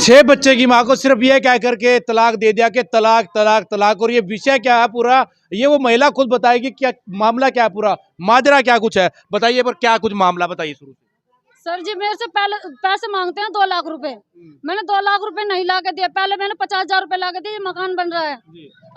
6 बच्चे की माँ को सिर्फ ये कह करके तलाक दे दिया कि तलाक तलाक तलाक। और ये विषय क्या है पूरा, ये वो महिला खुद बताएगी क्या मामला क्या है, पूरा माजरा क्या कुछ है, बताइए। पर क्या कुछ मामला बताइए शुरू से। सर जी मेरे से पहले पैसे मांगते हैं 2 लाख रुपए। मैंने 2 लाख रुपए नहीं ला के दिए। पहले मैंने 50,000 रुपए ला के दिए, मकान बन रहा है।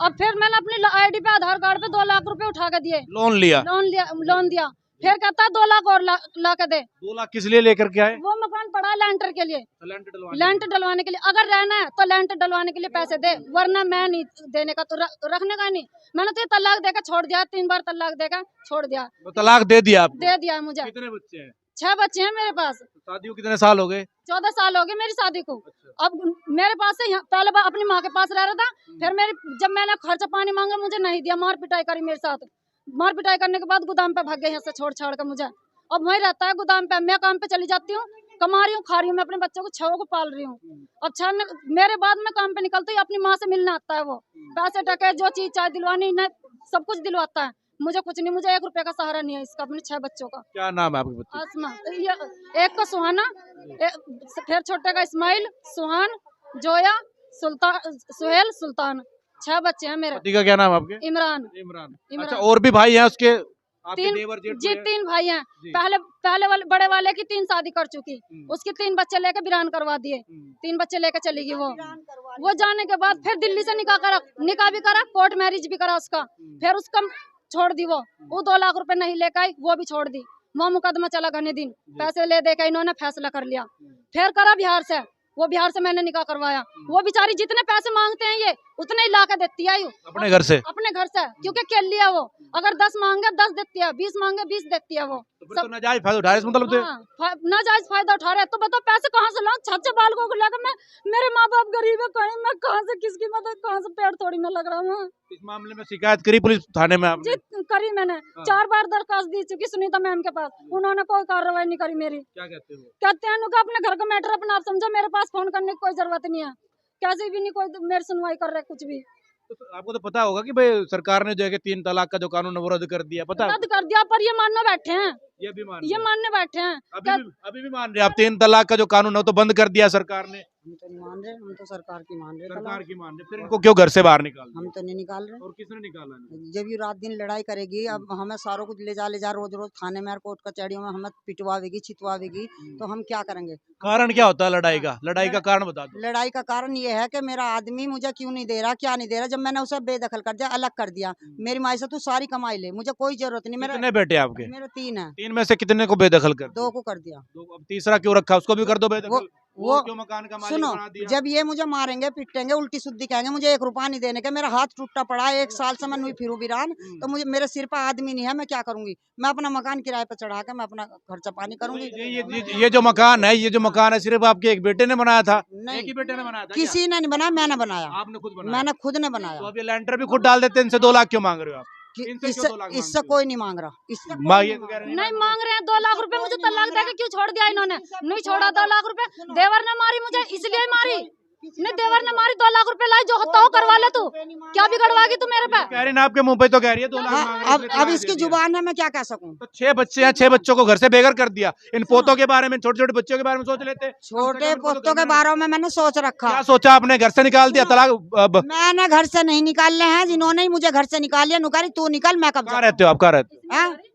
अब फिर मैंने अपनी आईडी पे आधार कार्ड पे 2 लाख रुपए उठा के दिए। लोन लिया। लोन दिया। फिर कहता है 2 लाख और ला के दे। 2 लाख किस लिए लेकर के आए? वो मकान पड़ा है लेंटर के लिए, लेंटर डलवाने के लिए। अगर रहना है तो लेंटर डलवाने के लिए पैसे दे, वरना मैं नहीं देने का, तो रखने का नहीं। मैंने तो ये तलाक देकर छोड़ दिया, 3 बार तलाक देकर छोड़ दिया। तो तलाक दे दिया आपको? दे दिया है मुझे। कितने बच्चे हैं? 6 बच्चे हैं मेरे पास। शादी को कितने साल हो गए? 14 साल हो गए मेरी शादी को। अब मेरे पास से पहले अपनी माँ के पास रह रहा था, फिर जब मैंने खर्चा पानी मांगा मुझे नहीं दिया, मार पिटाई करी मेरे साथ। मार पिटाई करने के बाद गोदाम पे भाग गए यहाँ से छोड़ छाड़ कर मुझे। अब वहीं रहता है गोदाम पे। मैं काम पे चली जाती हूँ, कमा रही हूँ, खा रही हूँ, मैं अपने बच्चों को 6 को पाल रही हूँ। अब 6 मेरे बाद में काम पे निकलती हूँ, अपनी माँ से मिलने आता है वो। पैसे टके जो चीज चाहे दिलवानी न, सब कुछ दिलवाता है। मुझे कुछ नहीं, मुझे 1 रुपए का सहारा नहीं है इसका, अपने 6 बच्चों का। क्या नाम है आपके बच्चे? आसमा, एक का सुहाना, फिर छोटे का इस्माइल, सुहान, जोया, सुल्तान, सुहेल, सुल्तान। 6 बच्चे हैं मेरे। पति का क्या नाम है आपके? इमरान। अच्छा, और भी भाई हैं उसके? आपके 3 देवर जेठ जी, भी हैं? 3 भाई हैं। जी। पहले वाले बड़े वाले की 3 शादी कर चुकी, उसके 3 बच्चे लेके वीरान करवा दिए। 3 बच्चे लेके चली गई वो जाने के बाद फिर दिल्ली से निकाह भी करा, कोर्ट मैरिज भी करा उसका। फिर उसका छोड़ दी वो 2 लाख रुपए नहीं लेकर आई, वो भी छोड़ दी। वहाँ मुकदमा चला घने दिन, पैसे ले दे के इन्होंने फैसला कर लिया। फिर करा बिहार से, वो बिहार से मैंने निकाह करवाया। वो बेचारी जितने पैसे मांगते हैं ये उतने ही ला के देती है। अपने घर से? अपने घर से, क्योंकि खेल लिया वो। अगर 10 मांगे 10 देती है, 20 मांगे 20 देती है वो। तो फिर तो नाजायज फायदा उठा रहे, मतलब नाजायज फायदा उठा रहे। तो बताओ पैसे कहाँ से लाऊं? 6 बालकों को लेकर मैं, मेरे माँ बाप गरीब है, कहीं मैं कहाँ से किसकी मदद, कहाँ से पेड़ थोड़ी ना लग रहा हूँ। इस मामले में शिकायत करी पुलिस थाने में आपने? जी करी मैंने। 4 बार दरखास्त दी चुकी सुनीता मैम के पास, उन्होंने कोई कार्रवाई नहीं करी मेरी। क्या कहते हो? कहते हैं उनका अपने घर का मैटर अपना आप समझो, मेरे पास फोन करने की कोई जरूरत नहीं है। कैसे भी नहीं कोई मेरी सुनवाई कर रहे कुछ भी। तो आपको तो पता होगा कि भाई सरकार ने जो है कि 3 तलाक का जो कानून है वो रद्द कर दिया, पता है? रद्द कर दिया, पर ये मानने बैठे हैं। ये मानने बैठे हैं। अभी भी मान रहे हैं आप? 3 तलाक का जो कानून है वो तो बंद कर दिया सरकार ने। हम तो नहीं मान रहे, हम तो सरकार की मान रहे। सरकार की मान रहे, फिर इनको क्यों घर से बाहर निकाल दिया? हम तो नहीं निकाल रहे। और किसने निकाला नहीं? जब ये रात दिन लड़ाई करेगी, अब हमें सारों कुछ ले जा रोज रोज थाने में, कोर्ट कचहरियों में हमें पिटवावेगी, छिटवावेगी, तो हम क्या करेंगे? कारण क्या होता है लड़ाई का? लड़ाई का कारण बता दो। लड़ाई का कारण ये है कि मेरा आदमी मुझे क्यों नहीं दे रहा, क्या नहीं दे रहा। जब मैंने उसे बेदखल कर दिया, अलग कर दिया, मेरी माई से तू सारी कमाई ले, मुझे कोई जरूरत नहीं। कितने बेटे आपके? मेरे 3 है। 3 में से कितने को बेदखल कर? 2 को कर दिया। अब तीसरा क्यों रखा? उसको भी कर दो बेदखल। वो क्यों मकान का मालिक सुनो, बना दिया? जब ये मुझे मारेंगे पिटेंगे उल्टी सुद्दी कहेंगे, मुझे 1 रुपया नहीं देने के, मेरा हाथ टूटा पड़ा है, 1 साल से मैं नहीं फिरूं वीरान, तो मुझे मेरे सिर पर आदमी नहीं है, मैं क्या करूंगी? मैं अपना मकान किराए पर चढ़ा के मैं अपना खर्चा पानी करूंगी। ये जो मकान है, ये जो मकान है सिर्फ आपके एक बेटे ने बनाया था? एक ही बेटे ने बनाया था? किसी ने नहीं बनाया, मैंने बनाया। आपने खुद बनाया? मैंने खुद ने बनाया। तो अब ये लेंटर भी खुद डाल देते हैं, इनसे 2 लाख क्यों मांग रहे हो आप? इससे कोई नहीं मांग रहा। नहीं मांग रहे हैं 2 लाख रुपए। मुझे तलाक देके क्यों छोड़ दिया इन्होंने? नहीं छोड़ा 2 लाख रुपए। देवर ने मारी मुझे, इसलिए मारी। नहीं देवर ने मारी, 2 लाख रुपए लाई, जो होता हो करवा ले। तू क्या बिगड़वागी तू मेरे पे? कह रही ना आपके मुंह पे तो कह रही है 2 लाख मांग रही है, अब इसकी जुबान है, मैं क्या कह सकूं? तो 6 बच्चे हैं, 6 बच्चों को घर से बेघर कर दिया। इन पोतों के बारे में, छोटे छोटे बच्चों के बारे में सोच लेते। छोटे पोतों के बारे में मैंने सोच रखा। क्या सोचा आपने? घर से निकाल दिया? तलाक? मैंने घर से नहीं निकालने हैं, जिन्होंने ही मुझे घर से निकाल लिया। नुकारी तू निकल, मैं कब कहाँ रहते हो आप? कहाँ रहते हो?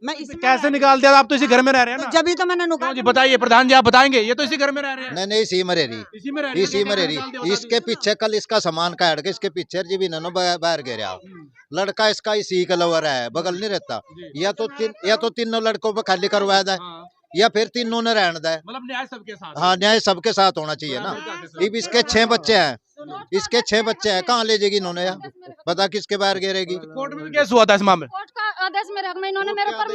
मैं कैसे निकाल दिया? आप तो इसी घर में रह रहे हैं ना? जब ही तो मैंने क्यों जी? बताइए प्रधान जी, आप बताएंगे। ये तो इसी घर में रह रहे हैं। नहीं इसी में रह रही, इसी में रह रहे हैं? इसी में रह रही। इसके पीछे कल इसका सामान काट के इसके पीछे जी भी ननो बाहर गिरा। लड़का इसका इसी का लवर है, बगल नहीं रहता। या तो तीनों लड़कों पे खाली करवाया था, या फिर तीनों ने रहने दा। मतलब न्याय सबके साथ? हाँ, न्याय सबके साथ होना चाहिए ना। अब इसके 6 बच्चे हैं, इसके 6 बच्चे हैं, कहाँ ले जाएगी इन्होंने? यार पता किसके बाहर गिरेगी? कोर्ट में केस हुआ था इस मामले? कोर्ट का आदेश मेरे हक में, इन्होंने मेरे ऊपर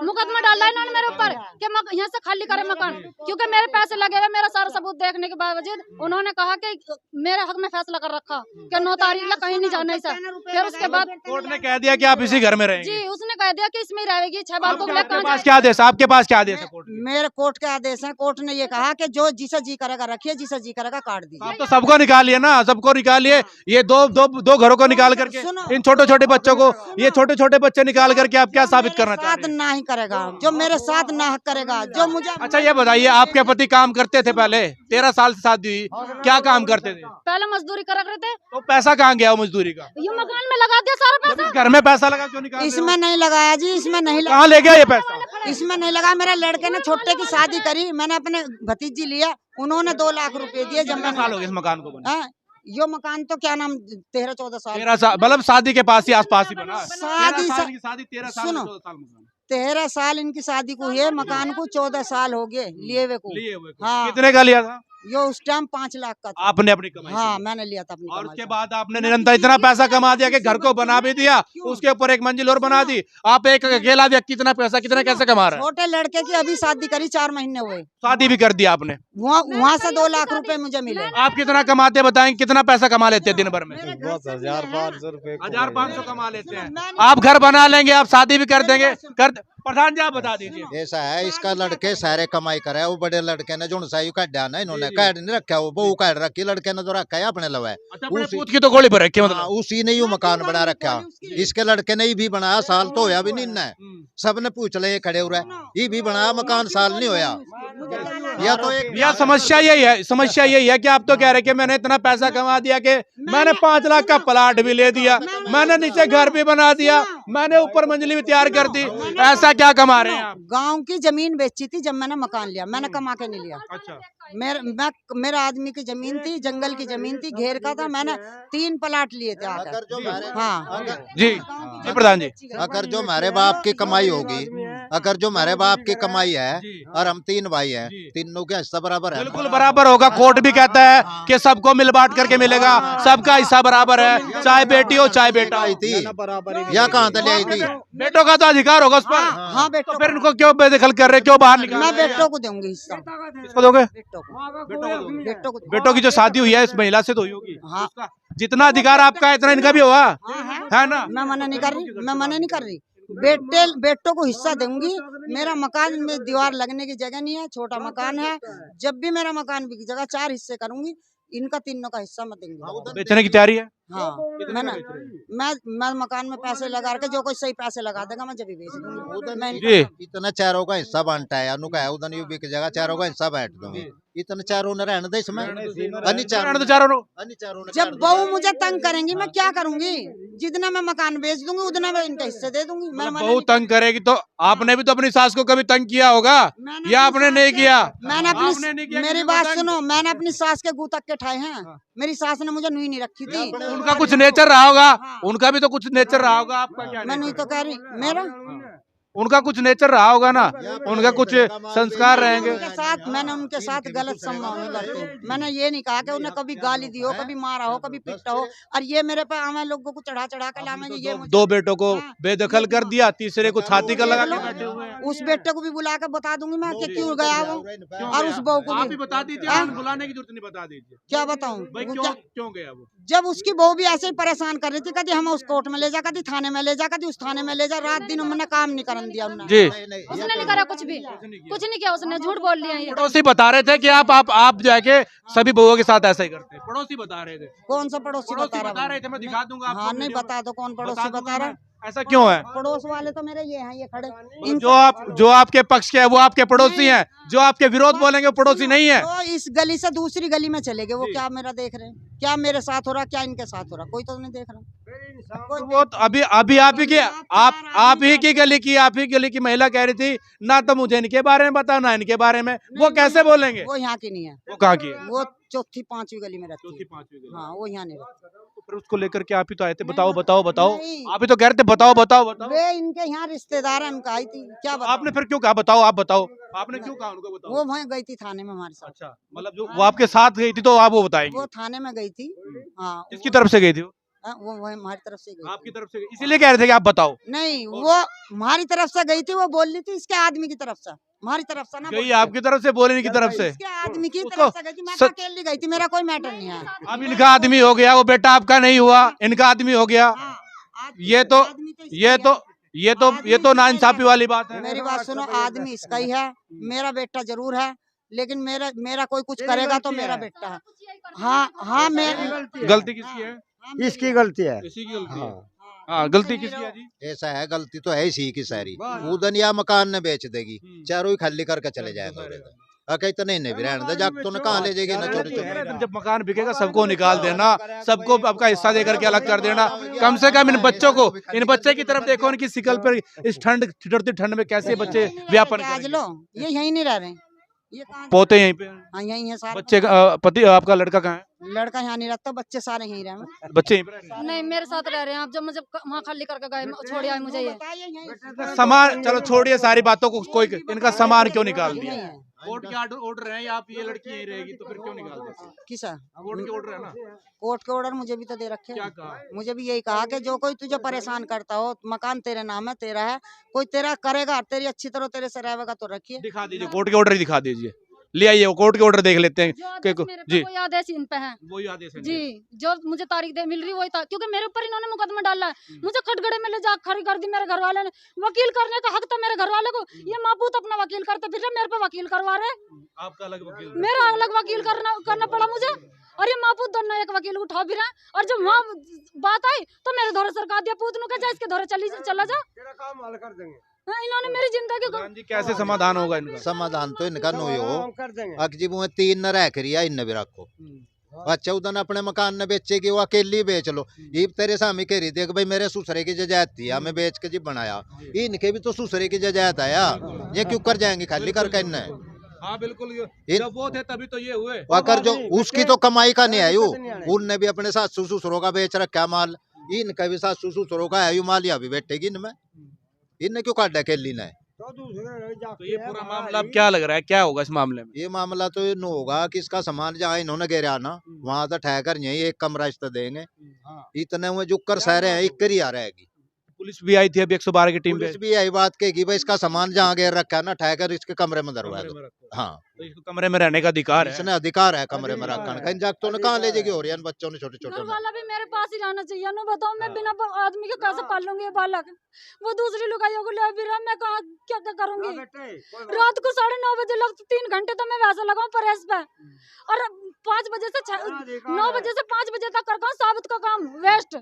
मुकदमा डाला है इन्होंने मेरे ऊपर कि यहाँ से खाली करे मकान, क्योंकि मेरे पैसे लगे हुए। मेरा सारा सबूत देखने के बावजूद उन्होंने कहा कि मेरे हक में फैसला कर रखा कि 9 तारीख तक कहीं नहीं जाना है। फिर उसके बाद कोर्ट ने कह दिया कि आप इसी घर में रहेंगे? जी, उसने कह दिया कि इसमें ही रहेगी। 6 बार आपके पास क्या आदेश? आपके पास क्या आदेश है? मेरे कोर्ट के आदेश है। कोर्ट ने ये कहा कि जो जिसे जी करेगा रखिए, जिसे जी करेगा काट दीजिए। आप तो सबको निकालिए ना, सबको निकालिए। ये दो घरों को निकाल करके सुनो। इन छोटे छोटे बच्चों को, ये छोटे छोटे बच्चे निकाल करके आप क्या साबित करना साथ चाहते हैं? ना ही करेगा, जो मेरे साथ ना करेगा, जो मुझे अच्छा ये बताइए, आपके पति काम करते थे पहले, 13 साल से शादी हुई, क्या काम करते थे? पहले मजदूरी करा करते थे, तो पैसा कहाँ गया वो मजदूरी का? ये मकान में लगा दिया सारा जब पैसा। इस घर में पैसा लगा क्यों निकाल रहे हो? इसमें नहीं लगाया जी, इसमें नहीं लगा, कहाँ ले गया ये पैसा? इसमें नहीं लगा। मेरे लड़के ने छोटे की शादी करी, मैंने अपने भतीजी लिया, उन्होंने 2 लाख रुपए दिए। जब कितने मैंने साल हो गए इस मकान को बने? हाँ, यो मकान तो क्या नाम 13-14 साल, 13 साल, मतलब शादी के पास ही आसपास ही बना? शादी 13 साल की शादी, 13 साल सुनो। 14 साल मकान 13 साल इनकी शादी को हुई है, मकान को 14 साल हो गए लिए हुए को। लिए हुए को। हाँ। कितने का लिया था यो उस टाइम 5 लाख का था। आपने अपनी कमाई हाँ, से? मैंने लिया था अपनी और कमाई उसके से। बाद आपने निरंतर इतना पैसा कमा दिया कि घर को बना भी दिया, उसके ऊपर एक मंजिल और बना दी। आप एक अकेला व्यक्ति इतना पैसा कितना कैसे कमा रहा है? छोटे लड़के की अभी शादी करी, 4 महीने हुए, शादी भी कर दिया आपने। वहाँ से 2 लाख रुपए मुझे मिले। आप कितना कमाते बताएं, कितना पैसा कमा लेते हैं दिन भर में? 10,500 रुपए 1500 कमा लेते हैं। आप घर बना लेंगे, आप शादी भी कर देंगे, कर प्रधान जी आप बता दीजिए। ऐसा है, इसका लड़के सारे कमाई करे, वो बड़े लड़के ने जो सायु काटा ना, इन्होंने काट नहीं रखा, वो बहू काट रखी, लड़के ने जो रखा है अपने लवा है। अच्छा, अपने पूत की तो गोली पर रखी हाँ, मतलब। उसी ने यू मकान बना रखा, इसके लड़के ने भी बनाया, साल तो होया भी नहीं है, सबने पूछ ले खड़े हो रहा है, ये भी बनाया मकान, साल नहीं होया। या तो एक यह समस्या यही है, समस्या यही है कि आप तो कह रहे कि मैंने इतना पैसा कमा दिया कि मैंने 5 लाख का प्लाट भी ले दिया, मैंने नीचे घर भी बना दिया, मैंने ऊपर मंजिल भी तैयार कर दी, ऐसा क्या कमा रहे हैं आप? गांव की जमीन बेची थी जब मैंने मकान लिया, मैंने कमा के नहीं लिया। अच्छा, मेरा आदमी की जमीन थी, जंगल की जमीन थी, घेर का था, मैंने 3 प्लाट लिए थे अगर आकर। जो हमारे हाँ, जी जी प्रधान जी। अगर जो हमारे बाप की कमाई होगी, अगर जो हमारे बाप की कमाई है और हम 3 भाई हैं, तीनों का हिस्सा बराबर है। बिल्कुल बराबर होगा। कोर्ट भी कहता है कि सबको मिल बांट करके मिलेगा, सबका हिस्सा बराबर है, चाहे बेटी हो चाहे बेटा आई हो। थी या कहाँ तक ले आई थी? बेटों का तो अधिकार होगा उस पर। हाँ बेटो, तो फिर इनको क्यों बेदखल कर रहे, क्यों बाहर निकाल मैं रहे? बेटो को दूंगी हिस्सा, किसको दोगे? बेटो को, बेटों को दोगे? बेटो को। बेटों की जो शादी हुई है इस महिला से तो हुई होगी। हाँ। उसका जितना अधिकार आपका है इतना इनका भी होगा, है ना? मैं मना नहीं कर रही, मैं मना नहीं कर रही। बेटों को हिस्सा दूंगी। मेरा मकान में दीवार लगने की जगह नहीं है, छोटा मकान है। जब भी मेरा मकान बिक जगह 4 हिस्से करूंगी, इनका तीनों का हिस्सा मैं दूंगी। बेचने की तैयारी है? हाँ, मैं मकान में पैसे लगा के, जो कोई सही पैसे लगा देगा मैं जब भी बेच दूंगी। मैं जी। इतना चारों का हिस्सा बांटा है, अनु का है उधर यू बिक जाएगा, चारों का हिस्सा बैठ दूंगी। इतने चारों ने रहने दे इसमें, अन्य चारों तो चारों लोग। अन्य चारों ने जब बहू मुझे तंग करेंगी मैं क्या करूंगी? जितना मैं मकान बेच दूंगी उतना मैं इनके हिस्से दे दूंगी। मैं मना बहुत नहीं तंग करेगी तो आपने भी तो अपनी सास को कभी तंग किया होगा, मैंने या अपनी आपने नहीं सास से- किया? मैंने आपने नहीं अपनी किया मेरी किसी को बात तंग? सुनो, मैंने अपनी सास के गूतक के ठाए हैं। मेरी सास ने मुझे नुई नहीं रखी थी। उनका कुछ नेचर रहा होगा, उनका भी तो कुछ नेचर रहा होगा, आपका क्या मैं नहीं नेचर तो कह रही मेरा है? उनका कुछ नेचर रहा होगा ना, उनका कुछ संस्कार रहेंगे। मैंने उनके साथ गलत संवाद नहीं करते। मैंने ये नहीं कहा कि उन्हें कभी गाली दी हो, कभी मारा हो, कभी पिटा हो। और ये मेरे पे हमें लोगों को चढ़ा चढ़ा के लामेंगे। ये मुझे- दो बेटों को हाँ। बेदखल कर दिया, तीसरे को छाती का लगा के बैठे हुए हैं। उस बेटे को भी बुला के बता दूंगी मैं कि क्यों गया वो, और उस बहू को आप भी ही बता दीजिए, हाँ? बुलाने की जरूरत नहीं, बता दीजिए क्या बताऊं? भाई वो क्यों क्यों गया वो? जब उसकी बहू भी ऐसे ही परेशान कर रही थी, कभी हम उस कोर्ट में ले जा, कभी थाने में ले जा, कभी उस थाने में ले जा, रात दिन उन्होंने काम नहीं करन दिया उन्होंने। जी, उसने नहीं करा कुछ भी, कुछ नहीं किया उसने, झूठ बोल लिया ये। पड़ोसी बता रहे थे कि आप जाके सभी बहुओं के साथ ऐसा ही करते हैं, पड़ोसी बता रहे थे। कौन सा पड़ोसी पड़ोसी बता बता रहा? रहे थे, मैं दिखा दूंगा आपको हाँ, नहीं वीडियो में। बता दो कौन बता पड़ोसी दूंगा बता रहा है। मैं। ऐसा क्यों है? पड़ोस वाले तो मेरे ये हैं, ये खड़े। जो आपके पक्ष के है वो आपके पड़ोसी हैं, जो आपके विरोध बोलेंगे वो पड़ोसी नहीं है। तो इस गली से दूसरी गली में चले गए, वो क्या मेरा देख रहे हैं? क्या मेरे साथ हो रहा, क्या इनके साथ हो रहा? कोई तो नहीं देख रहा। वो तो अभी अभी आप ही की गली की, आप ही गली की महिला कह रही थी ना, तो मुझे इनके बारे में बता ना इनके बारे में, वो कैसे बोलेंगे? वो यहाँ की नहीं है, वो कहाँ की है? वो 4-5वीं गली में रहती चौथी है। पांचवी गली। हाँ, वो यहाँ नहीं रहती। तो फिर उसको लेकर के आप ही तो आए थे, बताओ बताओ बताओ, नहीं। आप ही तो कह रहे थे बताओ बताओ बताओ। वे इनके यहाँ रिश्तेदार हैं, उनका आई थी। क्या बताओ? आपने फिर क्यों कहा बताओ, आप बताओ, आपने क्यों कहा उनको बताओ? वो वहीं गई थी थाने में हमारे साथ। अच्छा, मतलब जो वो आपके साथ गई थी तो आप वो बताएंगे वो थाने में गई थी। हाँ, किसकी तरफ से गई थी? वो वही हमारी तरफ से गई थी। आपकी तरफ से गई, इसीलिए कह रहे थे कि आप बताओ। नहीं, वो हमारी तरफ से गई थी, वो बोल रही थी इसके आदमी की तरफ से, हमारी तरफ से ना। गई आपकी तरफ से, बोलने की तरफ से। इसके आदमी की उसको तरफ से गई थी, मैं तो अकेली गई थी, मेरा कोई मैटर नहीं है। अब इनका आदमी हो गया, वो बेटा आपका नहीं हुआ, इनका आदमी हो गया। हाँ, ये तो आदमी इसका ये ही तो है। ये तो नाइंसाफी वाली बात है। मेरी बात सुनो, आदमी इसका ही है, मेरा बेटा जरूर है, लेकिन मेरा कोई कुछ करेगा तो मेरा बेटा है। हाँ हाँ, मैं गलती किसकी है? इसकी गलती है। इसी की गलती है। हाँ। हाँ, गलती किसकी है जी? ऐसा है, गलती तो है इसी की सारी। उदन या मकान ने बेच देगी, चारों ही खाली करके चले जाएंगे उधर। कहीं तो नहीं भी रहने दे, जाग तो न कहाँ ले जाएगी ना छोटे छोटे। जब मकान बिकेगा सबको निकाल देना, सबको आपका हिस्सा देकर के अलग कर देना। कम से कम इन बच्चों को, इन बच्चे की तरफ देखो, इनकी शिकल पर इस ठंड ठिठुरती ठंड में कैसे बच्चे व्यापन आज करेंगे। लो, ये यहीं नहीं रह रहे, ये कहाँ पोते यहीं पे हैं। हाँ यहीं है सारे। बच्चे पति आपका लड़का कहाँ है? लड़का यहाँ नहीं रहता, बच्चे सारे यहीं रहे। बच्चे यहीं पे रहते हैं। नहीं मेरे साथ रह रहे हैं। आप जब मुझे वहाँ खाली करके गए छोड़ आए मुझे ये। सामान चलो छोड़िए सारी बातों को, कोई इनका सामान क्यों निकाल दिया? यहीं है। कोर्ट के ऑर्डर है, आप ये लड़की यहीं रहेगी तो फिर क्यों निकाल दिया? किसा कोर्ट के ऑर्डर है ना। कोर्ट के ऑर्डर मुझे भी तो दे रखे क्या हैं। कहा? मुझे भी यही कहा कि जो कोई तुझे परेशान करता हो, मकान तेरे नाम है, तेरा है, कोई तेरा करेगा, तेरी अच्छी तरह तेरे से रहेगा तो रखिए। दिखा दीजिए कोर्ट के ऑर्डर ही दिखा दीजिए, ले आइए वो कोर्ट के ऑर्डर देख लेते हैं। जो कि आदेश मेरे पे जी वही आदेश इन पे है वही आदेश है जी। जो मुझे तारीख दे मिल रही वही था, क्योंकि मेरे ऊपर इन्होंने मुकदमा डाला है। मुझे खटगड़े में ले जा खड़ी कर दी मेरे घर वाले ने। वकील करने का हक था मेरे घर वाले को। ये मापूत अपना वकील करते फिर रहे, मेरे पे वकील करवा रहे। आपका अलग वकील। मेरा अलग वकील करना पड़ा मुझे। और ये मापूत दोनों एक वकील उठा भी रहे हैं। और जब वहाँ बात आई तो मेरे धोरे सरकार दिया, पूत नु कह जा, इसके धोरे चला जा। हाँ, इन्होंने मेरी जिंदगी को जी कैसे समाधान होगा इनका? समाधान तो इनका नो हो। कर देंगे। अकजीब में 3 न रह करिया, इन भी रखो। अच्छा उदन अपने मकान ने बेचेगी, वो अकेली बेच लो। ये तेरे सामने कह रही थी कि भाई मेरे ससुरे की जजायत थी, हमें बेच के जी बनाया। इनके भी तो ससुरे की जजायत आया, ये क्यों कर जाएंगे खाली करके इनने? हाँ बिल्कुल, इन- जब वो थे तभी तो ये हुए। अगर जो उसकी तो कमाई का नहीं है यू, उनने भी अपने सासू ससुरों का बेच रखा माल, इनका भी सासू ससुरों का है यू माल, या भी बैठेगी इनमें। इनने क्यों काटा अकेली ने? तो ये पूरा मामला अब क्या लग रहा है, क्या होगा इस मामले में? ये मामला तो ये नो होगा कि इसका सामान जहाँ इन्होंने गिरा ना, वहां तो ठहकर यही एक कमरा इस देंगे। इतने में जो कर सहरे हैं एक कर ही आ रहेगी। पुलिस भी आई थी अभी 112 की टीम पे। पुलिस भी यही बात कहेगी भाई इसका सामान जहाँ गिर रखा है ना, ठहकर इसके कमरे में दरवा दो। हाँ, तो इसको कमरे में रहने का अधिकार है। इसने अधिकार है कमरे में रखने का। इन जागतों ने कहाँ ले जाएगी हो रही है बच्चों ने, छोटे घर छोटे ने। वाला भी मेरे पास ही रहना चाहिए। नो बताओ मैं बिना आदमी के कैसे पालूंगी ये बालक? वो दूसरी लुगाइयों को ले भी रहा, मैं कहाँ क्या क्या करूंगी? रात को 9:30 बजे लग 3 घंटे तो मैं वैसे लगाऊं प्रेस पे, और 5 बजे से 9 बजे से 5 बजे तक करता हूँ साबित का काम वेस्ट।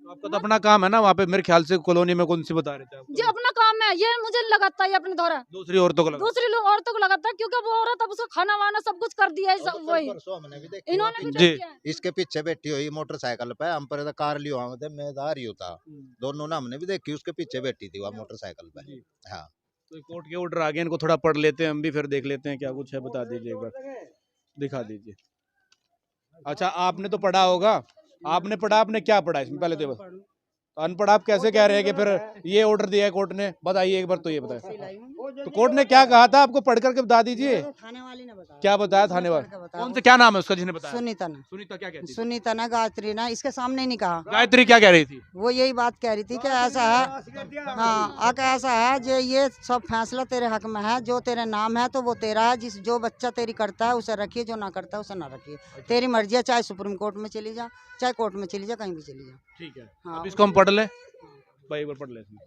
आपका तो अपना काम है ना वहाँ पे, मेरे ख्याल से कॉलोनी में कौन सी बता रहे थे आप? जी अपना काम है ये, मुझे लगाता है अपने द्वारा दूसरी औरतों को लगा। दूसरी औरतों को लगाता है, क्योंकि वो औरत अब उसको खाना वाना सब कुछ कर दिया है। वही परसों हमने भी देखी इन्होंने भी जी। देख किया है। इसके पीछे बैठी हुई मोटरसाइकिल पे, हम पर कार लियो हम थे, मैं आ रही था दोनों ना, हमने भी देखी उसके पीछे बैठी थी वहाँ मोटरसाइकिल पे। हाँ, तो कोर्ट के ऑर्डर आ गए, इनको थोड़ा पढ़ लेते हैं हम भी, फिर देख लेते हैं क्या कुछ है। बता दीजिए एक बार, दिखा दीजिए। अच्छा आपने तो पढ़ा होगा, आपने पढ़ा, आपने क्या पढ़ा इसमें पहले तो बस अनपढ़ आप कैसे कह रहे हैं कि फिर ये ऑर्डर दिया है कोर्ट ने? बताइए एक बार तो ये बताइए, तो कोर्ट ने क्या कहा था आपको, पढ़ करके बता दीजिए। थाने वाली ने बताया। क्या बताया थाने वाले? बताया। कौन से, क्या नाम है उसका जिसने बताया? सुनीता ने, सुनीता क्या कहती थी? सुनीता ने, गायत्री ने, इसके सामने ही नहीं कहा। गायत्री क्या कह रही थी? वो यही बात कह रही थी कि ऐसा है, हाँ आके ऐसा है जो ये सब फैसला तेरे हक में है, जो तेरे नाम है तो वो तेरा है, जो बच्चा तेरी करता है उसे रखिए, जो ना करता है उसे ना रखिए, तेरी मर्जी है, चाहे सुप्रीम कोर्ट में चली जा, चाहे कोर्ट में चली जा, कहीं भी चली जा। ठीक है, हाँ। अब इसको हम पढ़ ले भाई, एक बार पढ़ ले इसमें।